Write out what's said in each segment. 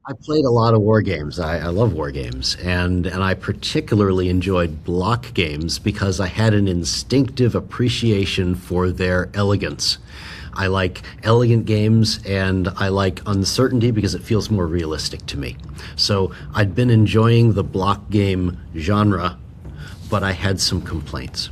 I played a lot of war games. I love war games, and I particularly enjoyed block games because I had an instinctive appreciation for their elegance. I like elegant games, and I like uncertainty because it feels more realistic to me. So I'd been enjoying the block game genre, but I had some complaints.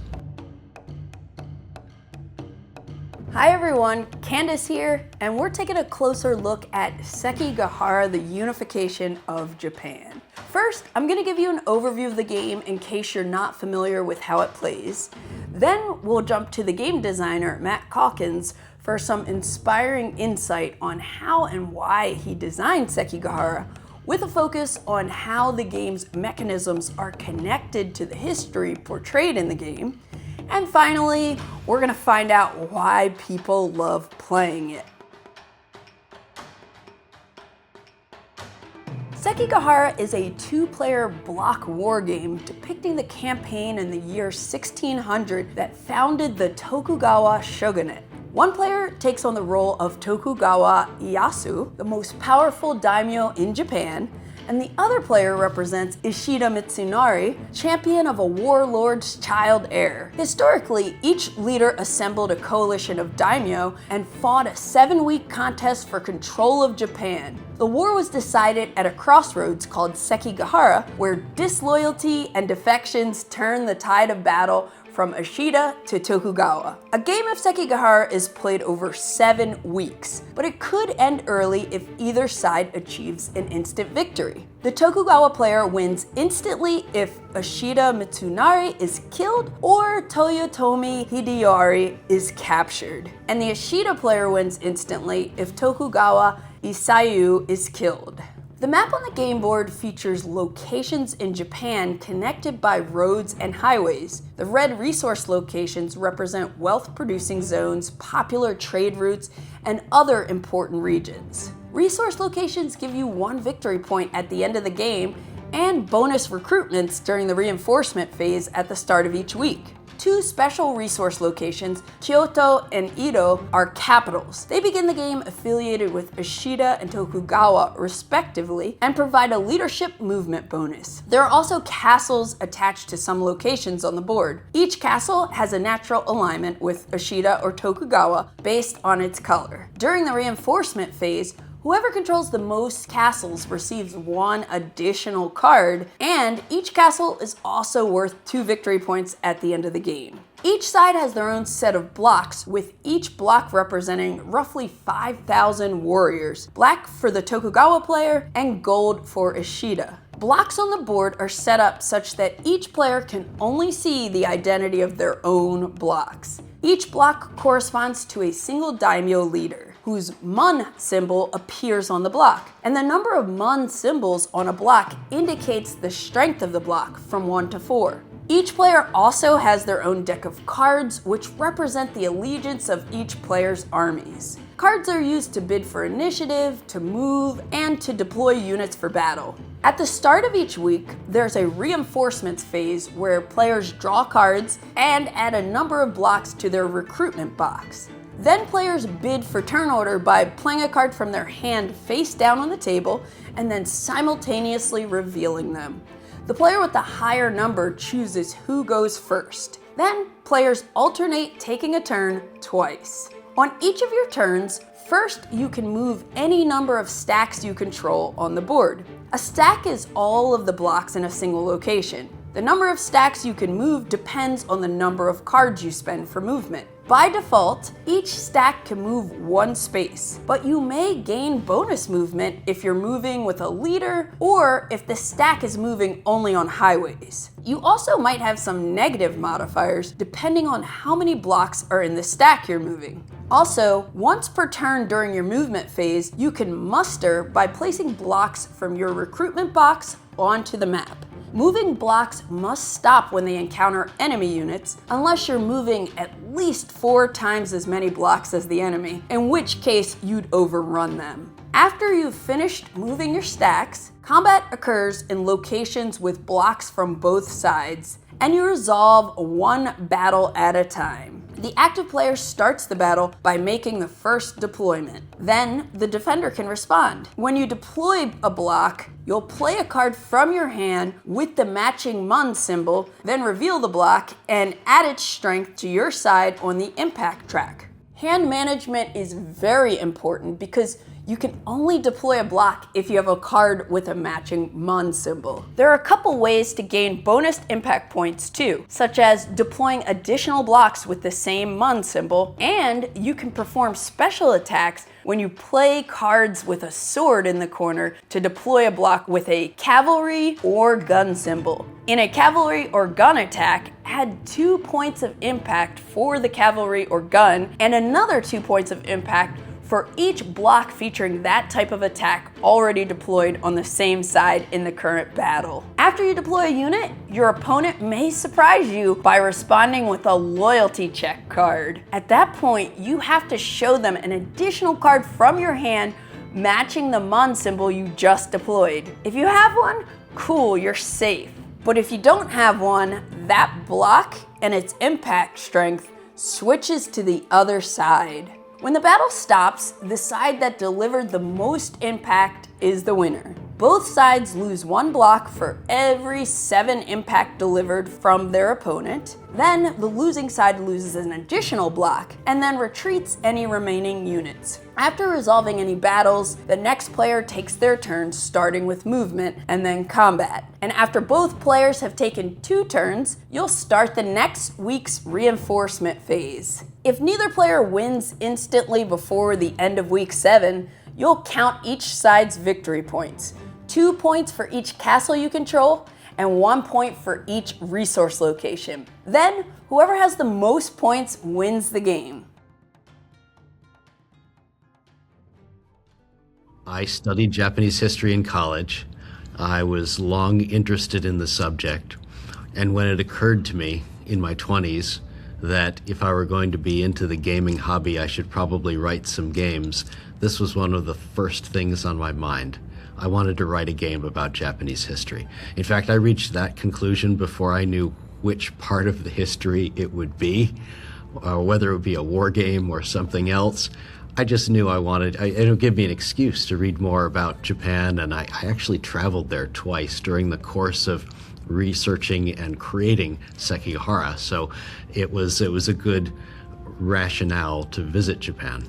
Hi everyone, Candice here, and we're taking a closer look at Sekigahara, the Unification of Japan. First, I'm going to give you an overview of the game in case you're not familiar with how it plays. Then we'll jump to the game designer, Matt Calkins, for some inspiring insight on how and why he designed Sekigahara, with a focus on how the game's mechanisms are connected to the history portrayed in the game. And finally, we're going to find out why people love playing it. Sekigahara is a two-player block war game depicting the campaign in the year 1600 that founded the Tokugawa shogunate. One player takes on the role of Tokugawa Ieyasu, the most powerful daimyo in Japan, and the other player represents Ishida Mitsunari, champion of a warlord's child heir. Historically, each leader assembled a coalition of daimyo and fought a 7-week contest for control of Japan. The war was decided at a crossroads called Sekigahara, where disloyalty and defections turned the tide of battle from Ishida to Tokugawa. A game of Sekigahara is played over 7 weeks, but it could end early if either side achieves an instant victory. The Tokugawa player wins instantly if Ishida Mitsunari is killed or Toyotomi Hideyori is captured. And the Ishida player wins instantly if Tokugawa Ieyasu is killed. The map on the game board features locations in Japan connected by roads and highways. The red resource locations represent wealth-producing zones, popular trade routes, and other important regions. Resource locations give you 1 victory point at the end of the game and bonus recruitments during the reinforcement phase at the start of each week. 2 special resource locations, Kyoto and Edo, are capitals. They begin the game affiliated with Ishida and Tokugawa respectively and provide a leadership movement bonus. There are also castles attached to some locations on the board. Each castle has a natural alignment with Ishida or Tokugawa based on its color. During the reinforcement phase, whoever controls the most castles receives 1 additional card, and each castle is also worth 2 victory points at the end of the game. Each side has their own set of blocks, with each block representing roughly 5,000 warriors, black for the Tokugawa player and gold for Ishida. Blocks on the board are set up such that each player can only see the identity of their own blocks. Each block corresponds to a single daimyo leader, whose mun symbol appears on the block. And the number of mun symbols on a block indicates the strength of the block from 1 to 4. Each player also has their own deck of cards, which represent the allegiance of each player's armies. Cards are used to bid for initiative, to move, and to deploy units for battle. At the start of each week, there's a reinforcements phase where players draw cards and add a number of blocks to their recruitment box. Then players bid for turn order by playing a card from their hand face down on the table and then simultaneously revealing them. The player with the higher number chooses who goes first. Then players alternate taking a turn twice. On each of your turns, first you can move any number of stacks you control on the board. A stack is all of the blocks in a single location. The number of stacks you can move depends on the number of cards you spend for movement. By default, each stack can move 1 space, but you may gain bonus movement if you're moving with a leader or if the stack is moving only on highways. You also might have some negative modifiers depending on how many blocks are in the stack you're moving. Also, once per turn during your movement phase, you can muster by placing blocks from your recruitment box onto the map. Moving blocks must stop when they encounter enemy units, unless you're moving at least 4 times as many blocks as the enemy, in which case you'd overrun them. After you've finished moving your stacks, combat occurs in locations with blocks from both sides, and you resolve 1 battle at a time. The active player starts the battle by making the first deployment. Then, the defender can respond. When you deploy a block, you'll play a card from your hand with the matching Mun symbol, then reveal the block and add its strength to your side on the impact track. Hand management is very important because you can only deploy a block if you have a card with a matching Mun symbol. There are a couple ways to gain bonus impact points too, such as deploying additional blocks with the same Mun symbol, and you can perform special attacks when you play cards with a sword in the corner to deploy a block with a cavalry or gun symbol. In a cavalry or gun attack, add 2 points of impact for the cavalry or gun, and another 2 points of impact for each block featuring that type of attack already deployed on the same side in the current battle. After you deploy a unit, your opponent may surprise you by responding with a loyalty check card. At that point, you have to show them an additional card from your hand matching the Mun symbol you just deployed. If you have one, cool, you're safe. But if you don't have one, that block and its impact strength switches to the other side. When the battle stops, the side that delivered the most impact is the winner. Both sides lose 1 block for every 7 impact delivered from their opponent. Then the losing side loses an additional block and then retreats any remaining units. After resolving any battles, the next player takes their turn, starting with movement and then combat. And after both players have taken 2 turns, you'll start the next week's reinforcement phase. If neither player wins instantly before the end of week 7, you'll count each side's victory points. 2 points for each castle you control, and 1 point for each resource location. Then, whoever has the most points wins the game. I studied Japanese history in college. I was long interested in the subject, and when it occurred to me in my 20s that if I were going to be into the gaming hobby, I should probably write some games, this was one of the first things on my mind. I wanted to write a game about Japanese history. In fact, I reached that conclusion before I knew which part of the history it would be, or whether it would be a war game or something else. I just knew it would give me an excuse to read more about Japan, and I actually traveled there twice during the course of researching and creating Sekigahara, so it was a good rationale to visit Japan.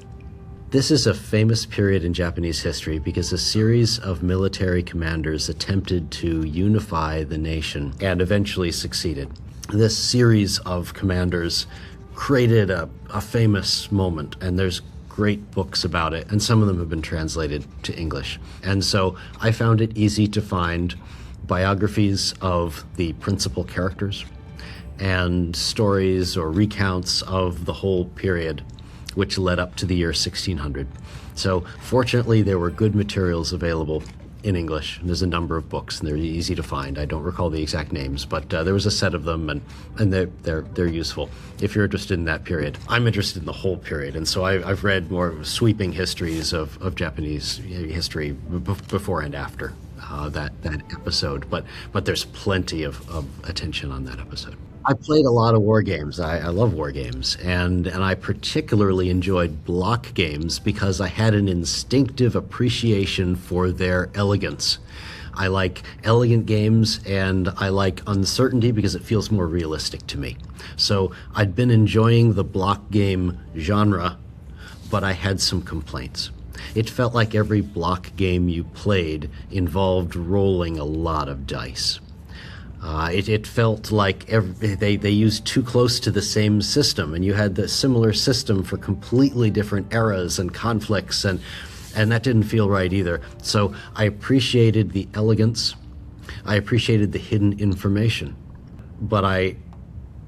This is a famous period in Japanese history because a series of military commanders attempted to unify the nation and eventually succeeded. This series of commanders created a famous moment, and there's great books about it, and some of them have been translated to English. And so I found it easy to find biographies of the principal characters and stories or recounts of the whole period which led up to the year 1600. So fortunately, there were good materials available in English. There's a number of books, and they're easy to find. I don't recall the exact names, but there was a set of them, and they're useful if you're interested in that period. I'm interested in the whole period, and so I've read more sweeping histories of Japanese history before and after that episode, but there's plenty of attention on that episode. I played a lot of war games. I love war games, and I particularly enjoyed block games because I had an instinctive appreciation for their elegance. I like elegant games, and I like uncertainty because it feels more realistic to me. So I'd been enjoying the block game genre, but I had some complaints. It felt like every block game you played involved rolling a lot of dice. It felt like they used too close to the same system, and you had the similar system for completely different eras and conflicts, and that didn't feel right either. So I appreciated the elegance, I appreciated the hidden information, but I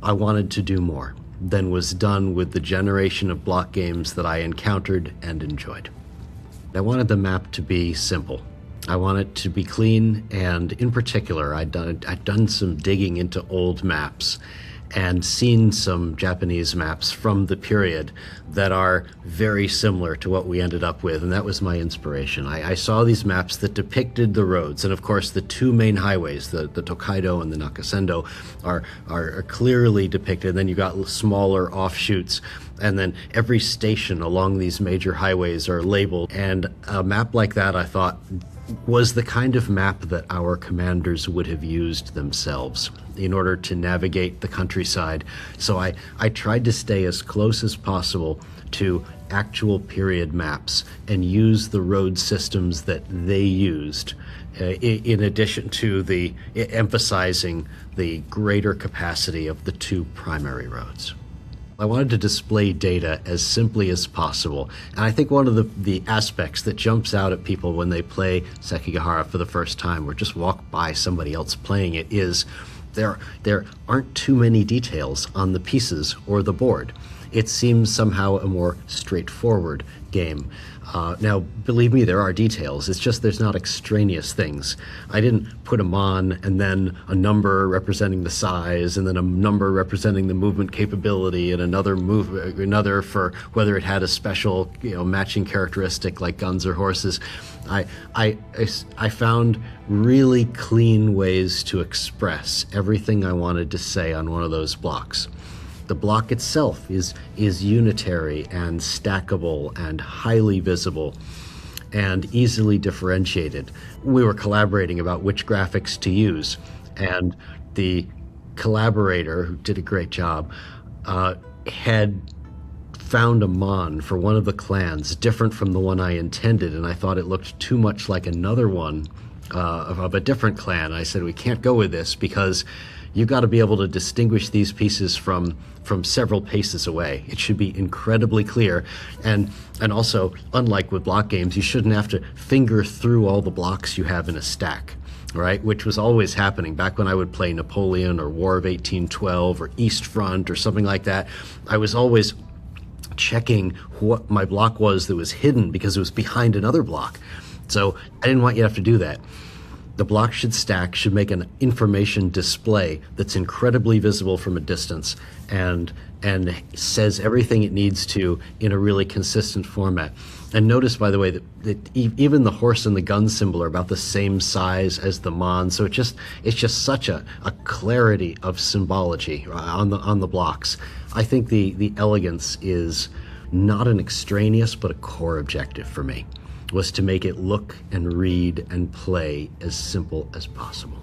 wanted to do more than was done with the generation of block games that I encountered and enjoyed. I wanted the map to be simple. I want it to be clean, and in particular, I'd done some digging into old maps, and seen some Japanese maps from the period that are very similar to what we ended up with, and that was my inspiration. I saw these maps that depicted the roads, and of course the two main highways, the Tokaido and the Nakasendo, are clearly depicted. Then you got smaller offshoots, and then every station along these major highways are labeled. And a map like that, I thought, was the kind of map that our commanders would have used themselves in order to navigate the countryside. So I tried to stay as close as possible to actual period maps and use the road systems that they used, in addition to the emphasizing the greater capacity of the two primary roads. I wanted to display data as simply as possible. And I think one of the aspects that jumps out at people when they play Sekigahara for the first time or just walk by somebody else playing it is there aren't too many details on the pieces or the board. It seems somehow a more straightforward game. Now, believe me, there are details. It's just there's not extraneous things. I didn't put them on and then a number representing the size and then a number representing the movement capability and another for whether it had a special, matching characteristic like guns or horses. I found really clean ways to express everything I wanted to say on one of those blocks. The block itself is unitary and stackable and highly visible and easily differentiated. We were collaborating about which graphics to use, and the collaborator, who did a great job, had found a mon for one of the clans different from the one I intended, and I thought it looked too much like another one of a different clan. I said, we can't go with this because you've got to be able to distinguish these pieces from several paces away. It should be incredibly clear. And also, unlike with block games, you shouldn't have to finger through all the blocks you have in a stack, right? Which was always happening back when I would play Napoleon or War of 1812 or East Front or something like that. I was always checking what my block was that was hidden because it was behind another block. So I didn't want you to have to do that. The block should stack, should make an information display that's incredibly visible from a distance and says everything it needs to in a really consistent format. And notice, by the way, that even the horse and the gun symbol are about the same size as the mon. So it's just such a clarity of symbology on the blocks. I think the elegance is not an extraneous but a core objective for me, was to make it look and read and play as simple as possible.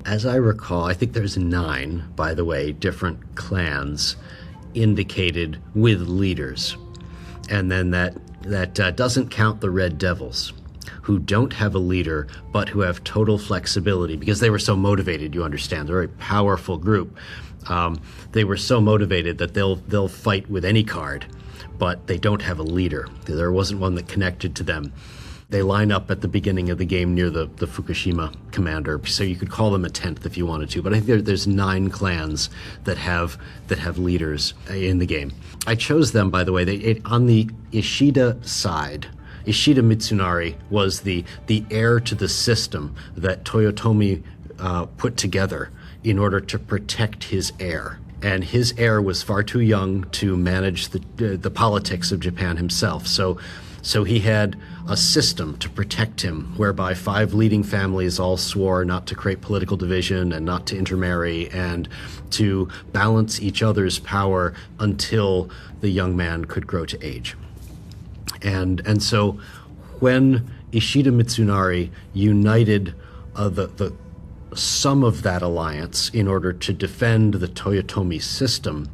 As I recall, I think there's 9, by the way, different clans indicated with leaders. And then that doesn't count the Red Devils, who don't have a leader, but who have total flexibility because they were so motivated, you understand. They're a very powerful group. They were so motivated that they'll fight with any card, but they don't have a leader. There wasn't one that connected to them. They line up at the beginning of the game near the Fukushima commander, so you could call them a 10th if you wanted to. But I think there's 9 clans that have leaders in the game. I chose them, by the way. On the Ishida side, Ishida Mitsunari was the heir to the system that Toyotomi put together in order to protect his heir. And his heir was far too young to manage the politics of Japan himself. So he had a system to protect him, whereby 5 leading families all swore not to create political division and not to intermarry and to balance each other's power until the young man could grow to age. And so when Ishida Mitsunari united some of that alliance in order to defend the Toyotomi system,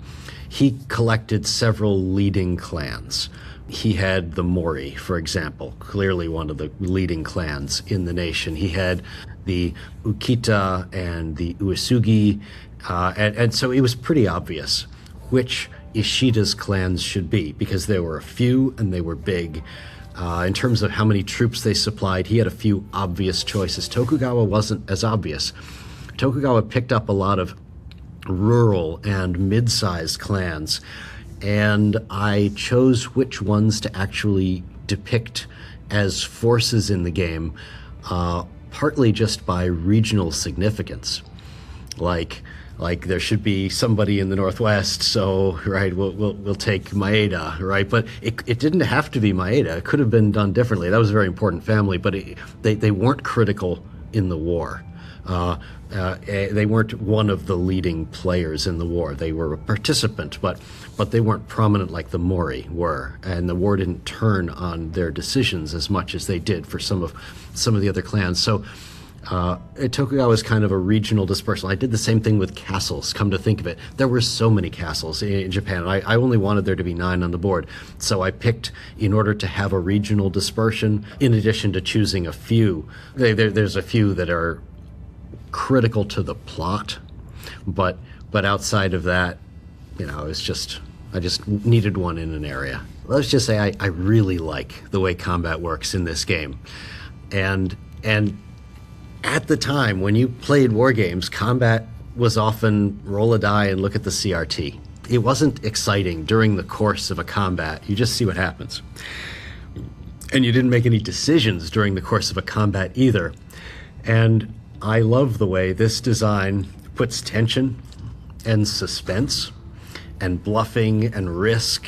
he collected several leading clans. He had the Mori, for example, clearly one of the leading clans in the nation. He had the Ukita and the Uesugi, and so it was pretty obvious which Ishida's clans should be, because there were a few and they were big. In terms of how many troops they supplied, he had a few obvious choices. Tokugawa wasn't as obvious. Tokugawa picked up a lot of rural and mid-sized clans, and I chose which ones to actually depict as forces in the game, partly just by regional significance. like there should be somebody in the Northwest, so right, we'll take Maeda, right? But it didn't have to be Maeda. It could have been done differently. That was a very important family, but they weren't critical in the war. They weren't one of the leading players in the war. They were a participant, but they weren't prominent like the Mori were, and the war didn't turn on their decisions as much as they did for some of the other clans. So Tokugawa was kind of a regional dispersal. I did the same thing with castles, come to think of it. There were so many castles in Japan. I only wanted there to be 9 on the board. So I picked, in order to have a regional dispersion, in addition to choosing a few, there's a few that are critical to the plot, but outside of that, it's just, I just needed one in an area. Let's just say I really like the way combat works in this game. And at the time, when you played war games, combat was often roll a die and look at the CRT. It wasn't exciting during the course of a combat. You just see what happens. And you didn't make any decisions during the course of a combat either. And I love the way this design puts tension and suspense and bluffing and risk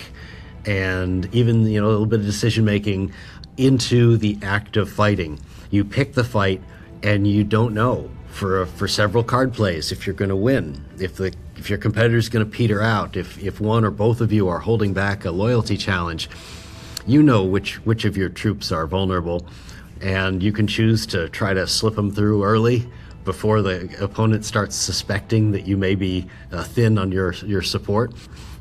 and even, a little bit of decision making into the act of fighting. You pick the fight, and you don't know for several card plays if you're going to win, if your competitor's going to peter out, if one or both of you are holding back a loyalty challenge. You know which of your troops are vulnerable, and you can choose to try to slip them through early before the opponent starts suspecting that you may be thin on your support,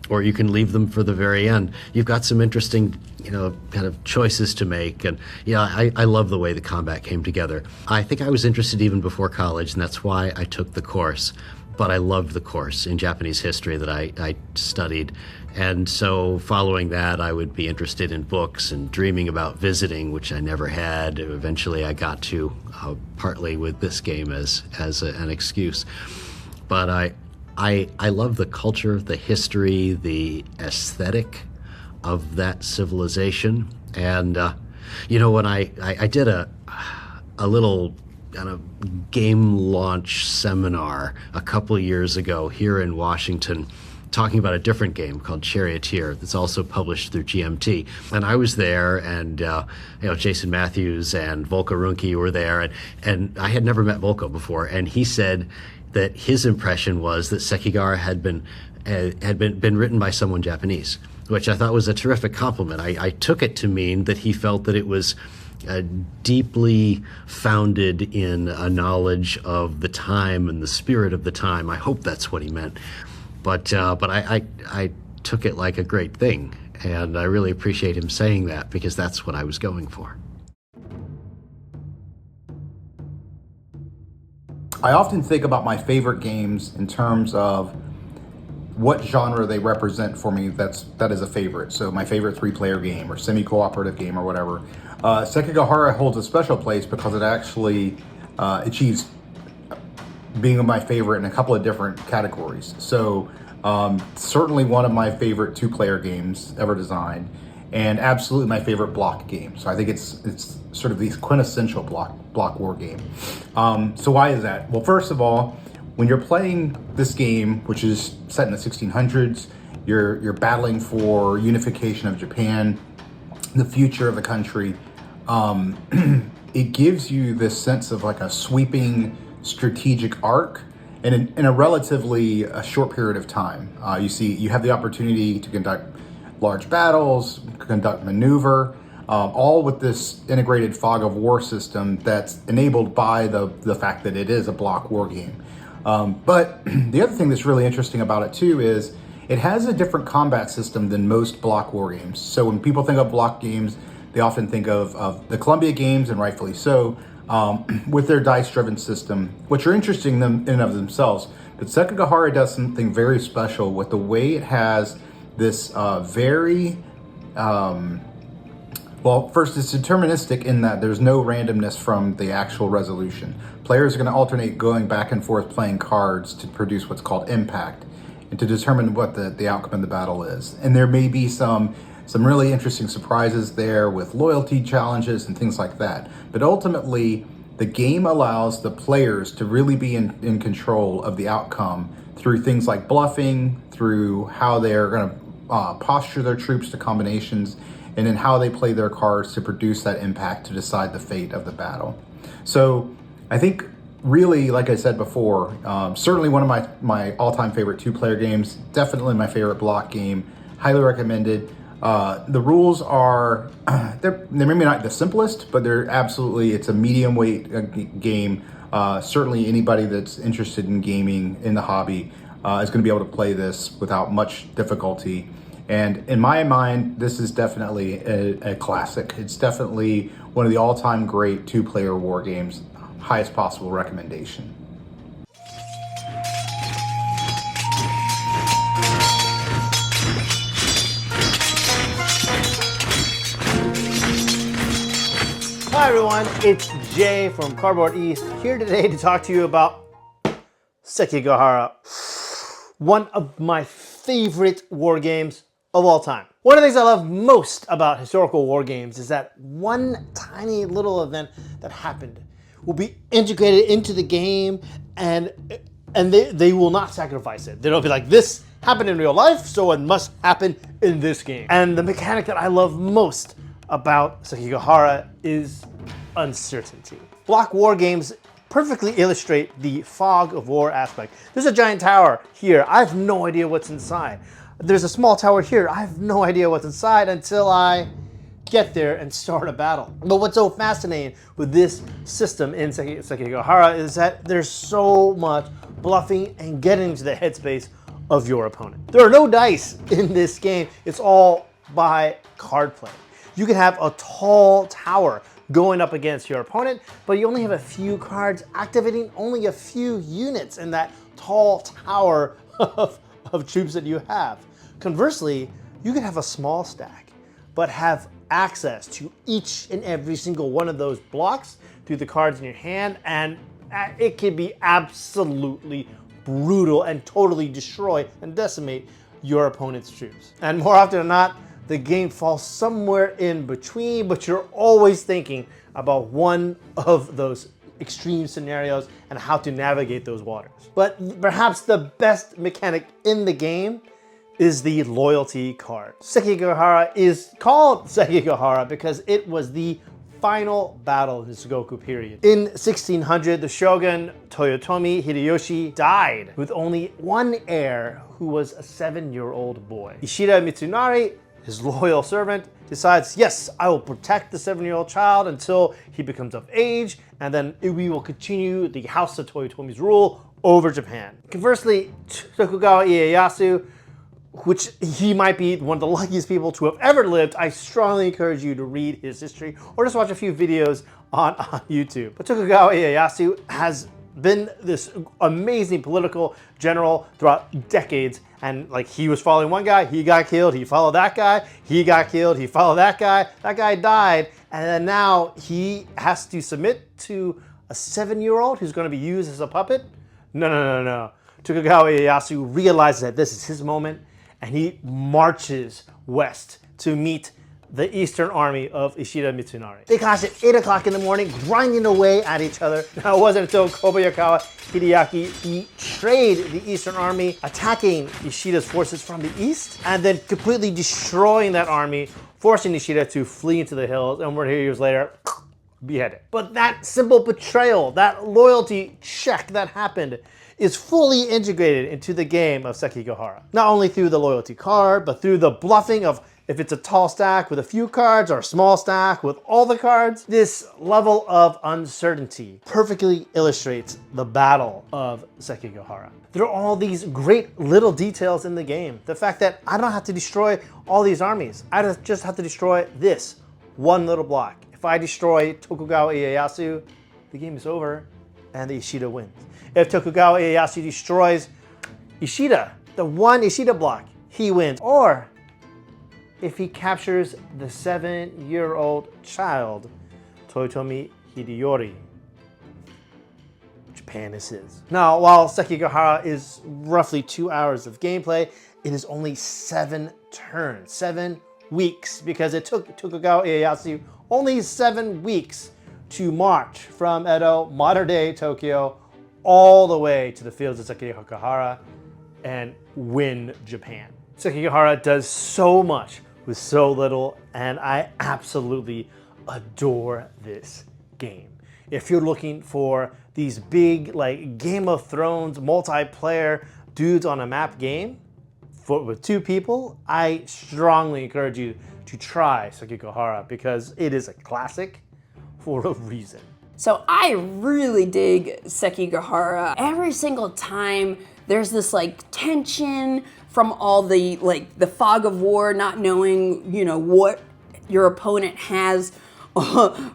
or you can leave them for the very end. You've got some interesting, kind of choices to make. And I love the way the combat came together. I think I was interested even before college, and that's why I took the course. But I loved the course in Japanese history that I studied. And so following that, I would be interested in books and dreaming about visiting, which I never had. Eventually I got to, partly with this game as an excuse. But I love the culture, the history, the aesthetic of that civilization. And, when I did a little kind of game launch seminar a couple of years ago here in Washington, talking about a different game called Charioteer that's also published through GMT. And I was there, and Jason Matthews and Volko Runke were there, and I had never met Volko before, and he said that his impression was that Sekigahara had been written by someone Japanese, which I thought was a terrific compliment. I took it to mean that he felt that it was deeply founded in a knowledge of the time and the spirit of the time. I hope that's what he meant. But I took it like a great thing, and I really appreciate him saying that, because that's what I was going for. I often think about my favorite games in terms of what genre they represent for me. That is a favorite. So my favorite 3-player game or semi-cooperative game or whatever. Sekigahara holds a special place because it actually achieves being my favorite in a couple of different categories. So certainly one of my favorite 2-player games ever designed, and absolutely my favorite block game. So I think it's sort of the quintessential block war game. So why is that? Well, first of all, when you're playing this game, which is set in the 1600s, you're battling for unification of Japan, the future of the country. It gives you this sense of like a sweeping strategic arc in a relatively short period of time. You have the opportunity to conduct large battles, conduct maneuver, all with this integrated fog of war system that's enabled by the fact that it is a block war game. But the other thing that's really interesting about it too is it has a different combat system than most block war games. So when people think of block games, they often think of the Columbia games, and rightfully so, with their dice-driven system, which are interesting in and of themselves. But Sekigahara does something very special with the way it has this very, well, first, it's deterministic in that there's no randomness from the actual resolution. Players are going to alternate going back and forth playing cards to produce what's called impact and to determine what the outcome of the battle is. And there may be some really interesting surprises there with loyalty challenges and things like that. But ultimately, The game allows the players to really be in control of the outcome through things like bluffing, through how they're going to posture their troops to combinations, and then how they play their cards to produce that impact to decide the fate of the battle. So I think really, like I said before, certainly one of my all-time favorite two-player games, definitely my favorite block game, highly recommended. The rules are, they're maybe not the simplest, but it's a medium weight game. Certainly anybody that's interested in gaming in the hobby is going to be able to play this without much difficulty. And in my mind, this is definitely a classic. It's definitely one of the all-time great two-player war games. Highest possible recommendation. Hi everyone, it's Jay from Cardboard East, here today to talk to you about Sekigahara, one of my favorite war games of all time. One of the things I love most about historical war games is that one tiny little event that happened will be integrated into the game, and they will not sacrifice it. They'll be like, this happened in real life, so it must happen in this game. And the mechanic that I love most about Sekigahara is uncertainty. Block war games perfectly illustrate the fog of war aspect. There's a giant tower here. I have no idea what's inside. There's a small tower here. I have no idea what's inside until I get there and start a battle. But what's so fascinating with this system in Sekigahara is that there's so much bluffing and getting into the headspace of your opponent. There are no dice in this game. It's all by card play. You can have a tall tower going up against your opponent, but you only have a few cards activating only a few units in that tall tower of troops that you have. Conversely, you could have a small stack, but have access to each and every single one of those blocks through the cards in your hand, and it can be absolutely brutal and totally destroy and decimate your opponent's troops. And more often than not, the game falls somewhere in between, but you're always thinking about one of those extreme scenarios and how to navigate those waters. But perhaps the best mechanic in the game is the loyalty card. Sekigahara is called Sekigahara because it was the final battle in the Sengoku period. In 1600, the shogun Toyotomi Hideyoshi died with only one heir who was a 7-year-old boy. Ishida Mitsunari, his loyal servant, decides, yes, I will protect the 7-year-old child until he becomes of age, and then we will continue the House of Toyotomi's rule over Japan. Conversely, Tokugawa Ieyasu, which he might be one of the luckiest people to have ever lived, I strongly encourage you to read his history or just watch a few videos on YouTube. But Tokugawa Ieyasu has been this amazing political general throughout decades, and like he was following one guy, he got killed, he followed that guy, he got killed, he followed that guy died, and then now he has to submit to a 7-year-old who's going to be used as a puppet? No. Tokugawa Ieyasu realizes that this is his moment, and he marches west to meet the Eastern Army of Ishida Mitsunari. They clash at 8 o'clock in the morning, grinding away at each other. Now, it wasn't until Kobayakawa Hideaki betrayed the Eastern Army, attacking Ishida's forces from the east, and then completely destroying that army, forcing Ishida to flee into the hills, and we're here years later, beheaded. But that simple betrayal, that loyalty check that happened, is fully integrated into the game of Sekigahara. Not only through the loyalty card, but through the bluffing of if it's a tall stack with a few cards or a small stack with all the cards. This level of uncertainty perfectly illustrates the battle of Sekigahara. There are all these great little details in the game. The fact that I don't have to destroy all these armies. I just have to destroy this one little block. If I destroy Tokugawa Ieyasu, the game is over and the Ishida wins. If Tokugawa Ieyasu destroys Ishida, the one Ishida block, he wins. Or if he captures the 7-year-old child, Toyotomi Hideyori, Japan is his. Now, while Sekigahara is roughly 2 hours of gameplay, it is only 7 turns, 7 weeks, because it took Tokugawa Ieyasu only 7 weeks to march from Edo, modern-day Tokyo, all the way to the fields of Sekigahara and win Japan. Sekigahara does so much with so little, and I absolutely adore this game. If you're looking for these big, like Game of Thrones multiplayer dudes on a map game with 2 people, I strongly encourage you to try Sekigahara because it is a classic for a reason. So I really dig Sekigahara. Every single time there's this like tension from all the the fog of war, not knowing, what your opponent has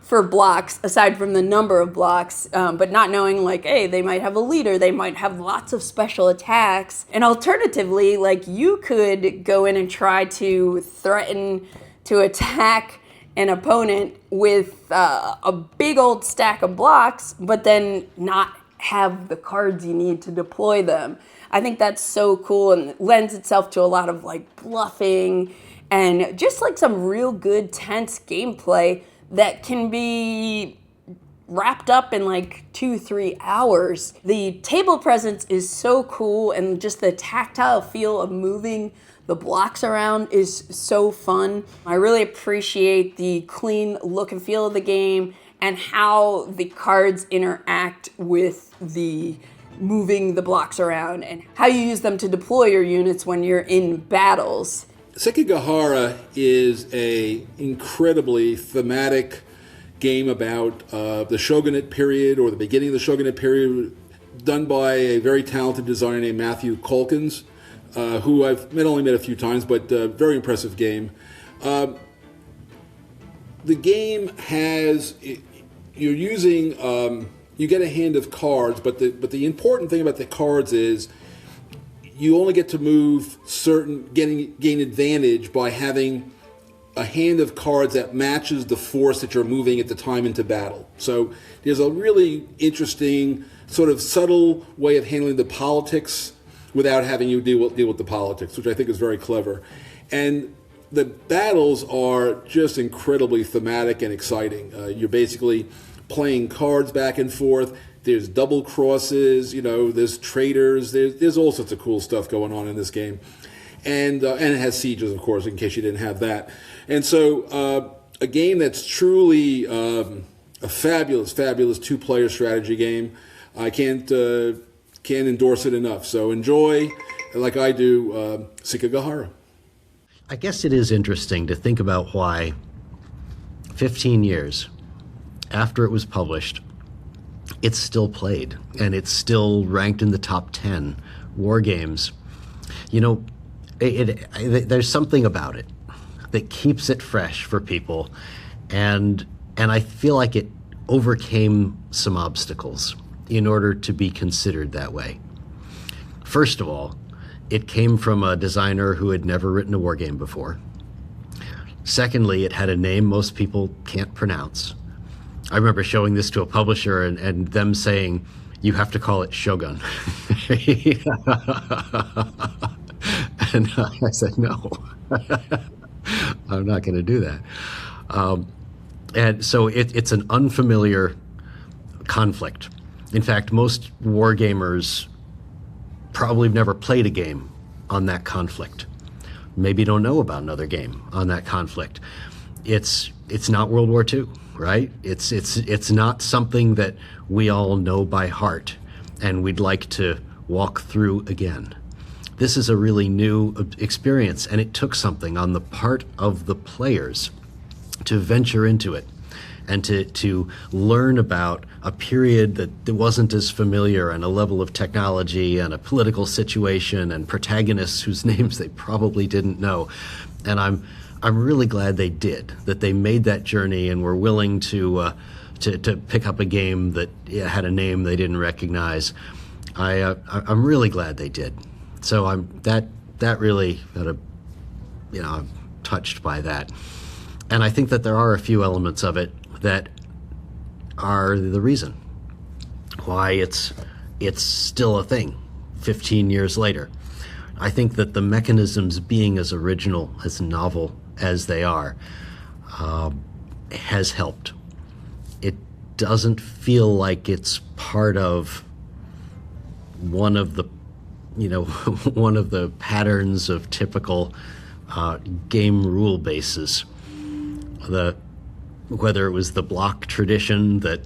for blocks aside from the number of blocks, but not knowing hey, they might have a leader, they might have lots of special attacks. And alternatively, you could go in and try to threaten to attack an opponent with a big old stack of blocks, but then not have the cards you need to deploy them. I think that's so cool and lends itself to a lot of bluffing and just some real good tense gameplay that can be wrapped up in 2-3 hours. The table presence is so cool, and just the tactile feel of moving the blocks around is so fun. I really appreciate the clean look and feel of the game and how the cards interact with the moving the blocks around and how you use them to deploy your units when you're in battles. Sekigahara is a incredibly thematic game about the shogunate period, or the beginning of the shogunate period, done by a very talented designer named Matt Calkins, who I've only met a few times, but very impressive game. The game has, you're using, you get a hand of cards, but the important thing about the cards is you only get to move gain advantage by having a hand of cards that matches the force that you're moving at the time into battle. So there's a really interesting, sort of subtle way of handling the politics without having you deal with the politics, which I think is very clever. And the battles are just incredibly thematic and exciting. You're basically playing cards back and forth. There's double crosses, there's traitors, there's all sorts of cool stuff going on in this game. And it has sieges, of course, in case you didn't have that. And so a game that's truly a fabulous 2-player strategy game. I can't endorse it enough. So enjoy, like I do, Sekigahara. I guess it is interesting to think about why 15 years after it was published, it's still played, and it's still ranked in the top 10 war games. There's something about it that keeps it fresh for people, and I feel like it overcame some obstacles in order to be considered that way. First of all, it came from a designer who had never written a war game before. Secondly, it had a name most people can't pronounce. I remember showing this to a publisher and them saying, "You have to call it Shogun." And I said, "No, I'm not going to do that." And so it's an unfamiliar conflict. In fact, most war gamers probably have never played a game on that conflict. Maybe don't know about another game on that conflict. It's not World War II. Right? It's not something that we all know by heart and we'd like to walk through again. This is a really new experience, and it took something on the part of the players to venture into it and to learn about a period that wasn't as familiar, and a level of technology and a political situation and protagonists whose names they probably didn't know. And I'm really glad they did, that they made that journey and were willing to pick up a game that had a name they didn't recognize. I'm really glad they did. So that really I'm touched by that. And I think that there are a few elements of it that are the reason why it's still a thing 15 years later. I think that the mechanisms being as original, as novel as they are, has helped. doesn't feel like it's part of one of the, one of the patterns of typical game rule bases. Whether it was the block tradition that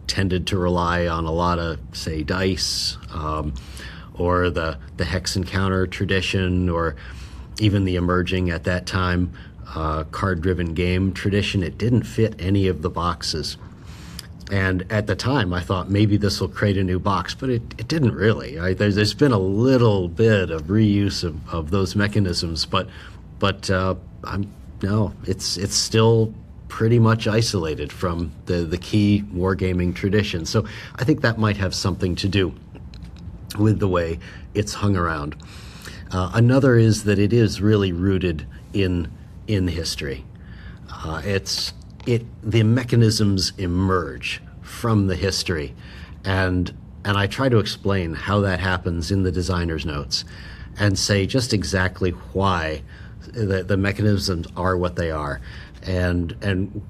tended to rely on a lot of, say, dice, or the hex and counter tradition, or even the emerging at that time card-driven game tradition, it didn't fit any of the boxes. And at the time, I thought maybe this will create a new box, but it didn't really. There's been a little bit of reuse of those mechanisms, but it's still pretty much isolated from the key wargaming tradition. So I think that might have something to do with the way it's hung around. Another is that it is really rooted in history. The mechanisms emerge from the history, and I try to explain how that happens in the designer's notes, and say just exactly why the mechanisms are what they are, and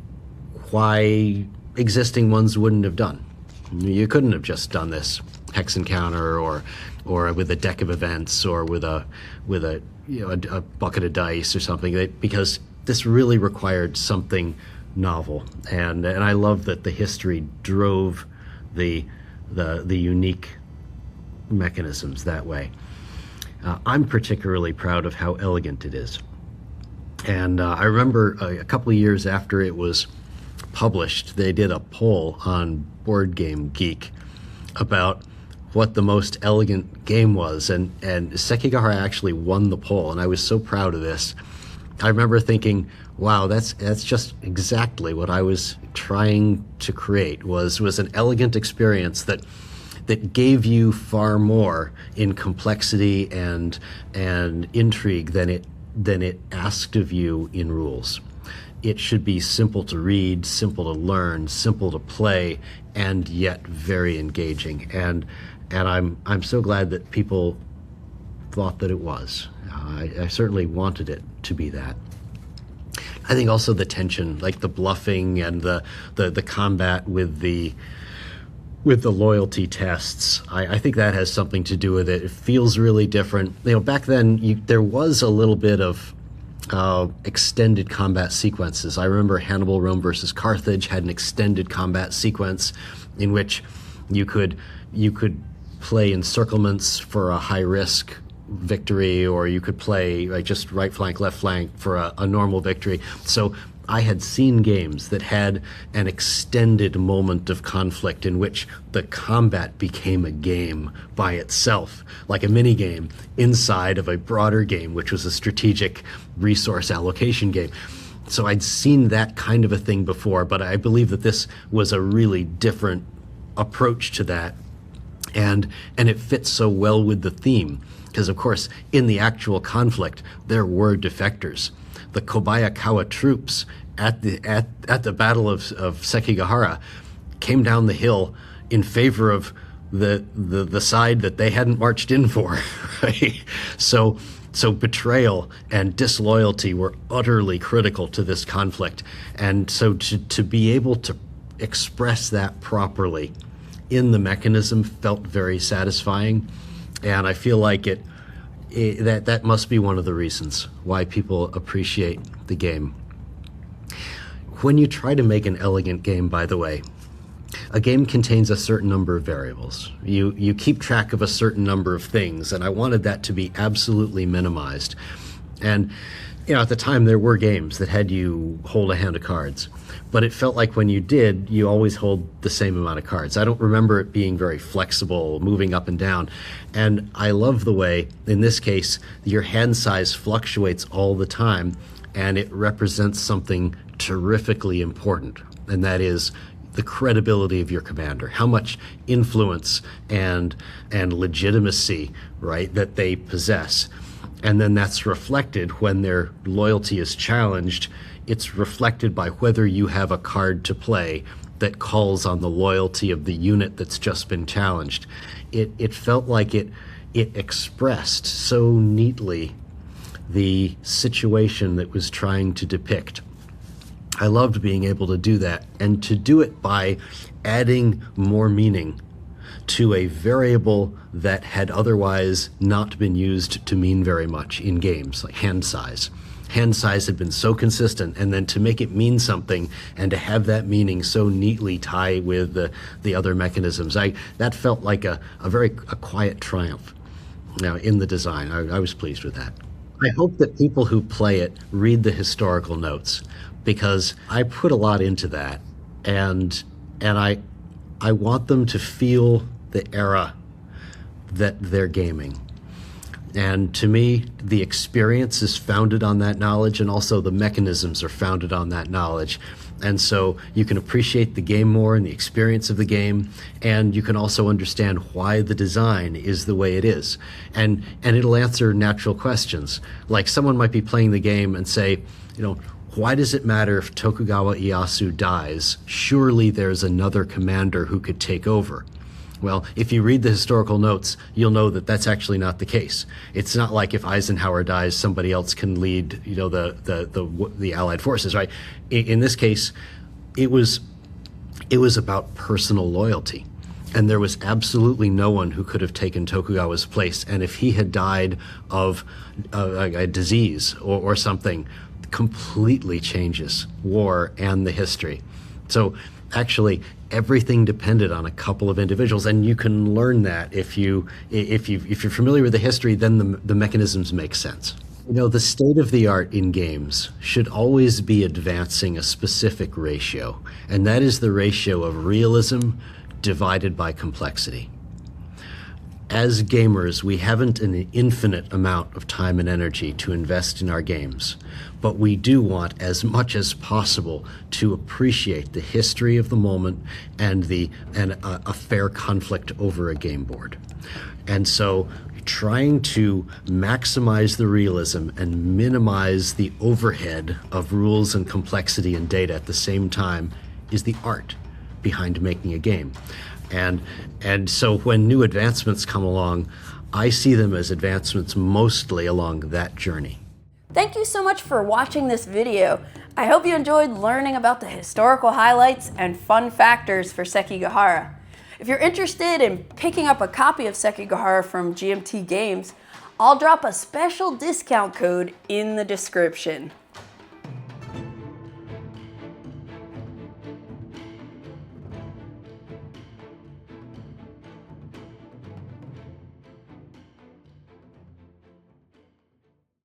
why existing ones wouldn't have done. You couldn't have just done this hex and counter, or with a deck of events, or with a bucket of dice or something, because this really required something novel, and I love that the history drove the unique mechanisms that way. I'm particularly proud of how elegant it is. And I remember a couple of years after it was published, they did a poll on Board Game Geek about what the most elegant game was, and Sekigahara actually won the poll, and I was so proud of this. I remember thinking, wow, that's just exactly what I was trying to create, was an elegant experience that gave you far more in complexity and intrigue than it asked of you in rules. It should be simple to read, simple to learn, simple to play, and yet very engaging. And I'm so glad that people thought that it was. I certainly wanted it to be that. I think also the tension, like the bluffing and the combat with the loyalty tests, I think that has something to do with it. It feels really different. Back then there was a little bit of extended combat sequences. I remember Hannibal Rome versus Carthage had an extended combat sequence in which you could play encirclements for a high risk victory, or you could play just right flank, left flank for a normal victory. So I had seen games that had an extended moment of conflict in which the combat became a game by itself, like a mini game inside of a broader game, which was a strategic resource allocation game. So I'd seen that kind of a thing before, but I believe that this was a really different approach to that. And it fits so well with the theme, because of course in the actual conflict there were defectors. The Kobayakawa troops at the Battle of Sekigahara came down the hill in favor of the side that they hadn't marched in for, right? So betrayal and disloyalty were utterly critical to this conflict, and so to be able to express that properly in the mechanism felt very satisfying, and I feel like that must be one of the reasons why people appreciate the game. When you try to make an elegant game, by the way, a game contains a certain number of variables. You keep track of a certain number of things, and I wanted that to be absolutely minimized. And at the time there were games that had you hold a hand of cards, but it felt like when you did, you always hold the same amount of cards. I don't remember it being very flexible, moving up and down. And I love the way, in this case, your hand size fluctuates all the time, and it represents something terrifically important, and that is the credibility of your commander, how much influence and legitimacy, right, that they possess. And then that's reflected when their loyalty is challenged. It's reflected by whether you have a card to play that calls on the loyalty of the unit that's just been challenged. It felt like it expressed so neatly the situation that was trying to depict. I loved being able to do that, and to do it by adding more meaning to a variable that had otherwise not been used to mean very much in games, like hand size. Hand size had been so consistent, and then to make it mean something and to have that meaning so neatly tie with the other mechanisms, that felt like a quiet triumph in the design. I was pleased with that. I hope that people who play it read the historical notes, because I put a lot into that, and I want them to feel the era that they're gaming. And to me, the experience is founded on that knowledge, and also the mechanisms are founded on that knowledge. And so you can appreciate the game more and the experience of the game, and you can also understand why the design is the way it is. And it'll answer natural questions. Like, someone might be playing the game and say, why does it matter if Tokugawa Ieyasu dies? Surely there's another commander who could take over. Well, if you read the historical notes, you'll know that that's actually not the case. It's not like if Eisenhower dies, somebody else can lead, the Allied forces, right? In this case, it was about personal loyalty, and there was absolutely no one who could have taken Tokugawa's place. And if he had died of a disease or something, completely changes war and the history. So actually, everything depended on a couple of individuals, and you can learn that if you're familiar with the history. Then the mechanisms make sense. The state of the art in games should always be advancing a specific ratio, and that is the ratio of realism divided by complexity. As gamers, we haven't an infinite amount of time and energy to invest in our games, but we do want as much as possible to appreciate the history of the moment and a fair conflict over a game board. And so trying to maximize the realism and minimize the overhead of rules and complexity and data at the same time is the art behind making a game. And so when new advancements come along, I see them as advancements mostly along that journey. Thank you so much for watching this video. I hope you enjoyed learning about the historical highlights and fun factors for Sekigahara. If you're interested in picking up a copy of Sekigahara from GMT Games, I'll drop a special discount code in the description.